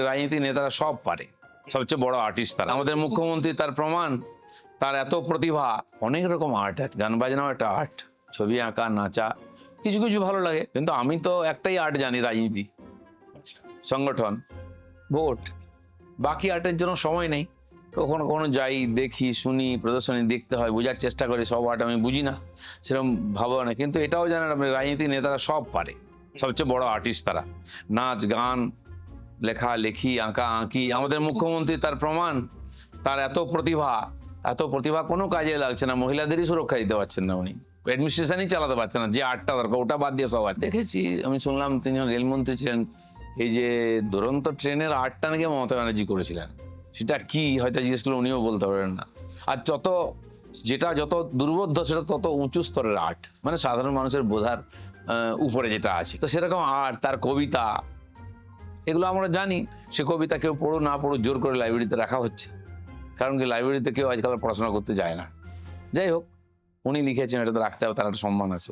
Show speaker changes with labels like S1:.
S1: রাজনীতি নেতারা সব পারে, সবচেয়ে বড় আর্টিস্ট তারা। আমাদের মুখ্যমন্ত্রী তার প্রমাণ, তার এত প্রতিভা। অনেক রকম আর্ট আছে, গান বাজনাও একটা আর্ট, ছবি আঁকা, নাচা, কিছু কিছু ভালো লাগে। কিন্তু আমি তো একটাই আর্ট জানি, রাজনীতি, সংগঠন, ভোট। বাকি আর্টের জন্য সময় নেই। কখনো কখনো যাই, দেখি, শুনি, প্রদর্শনী দেখতে হয়, বোঝার চেষ্টা করি। সব আর্ট আমি বুঝি না, সেরকম ভাবো না। কিন্তু এটাও জানেন আপনি, রাজনীতি নেতারা সব পারে, সবচেয়ে বড় আর্টিস্ট তারা। নাচ, গান, লেখালেখি, আঁকা আঁকি। আমাদের মুখ্যমন্ত্রী তার প্রমাণ, তার এত প্রতিভা। এত প্রতিভা কোনো কাজে লাগছে না, মহিলাদেরই সুরক্ষা দিতে পারছেন না উনি, অ্যাডমিনিস্ট্রেশনই চালাতে পারছেন না। যে আর্টটা দরকার ওটা বাদ দিয়ে সবাই দেখেছি। আমি শুনলাম তিনি যখন রেলমন্ত্রী ছিলেন, এই যে দুরন্ত ট্রেনের আর্টটা নাকি মমতা ব্যানার্জি করেছিলেন। সেটা কি হয়তো জিজ্ঞেস করলে উনিও বলতে পারবেন না। আর যত দুর্বোধ্য সেটা তত উঁচু স্তরের আর্ট, মানে সাধারণ মানুষের বোঝার উপরে যেটা আছে। তো সেরকম আর্ট, তার কবিতা, এগুলো আমরা জানি। সে কবিতা কেউ পড়ো না পড়ো, জোর করে লাইব্রেরিতে রাখা হচ্ছে। কারণ কি, লাইব্রেরিতে কেউ আজকাল পড়াশোনা করতে যায় না। যাই হোক, উনি লিখেছেন, এটা তো রাখতে হবে, তার একটা সম্মান আছে।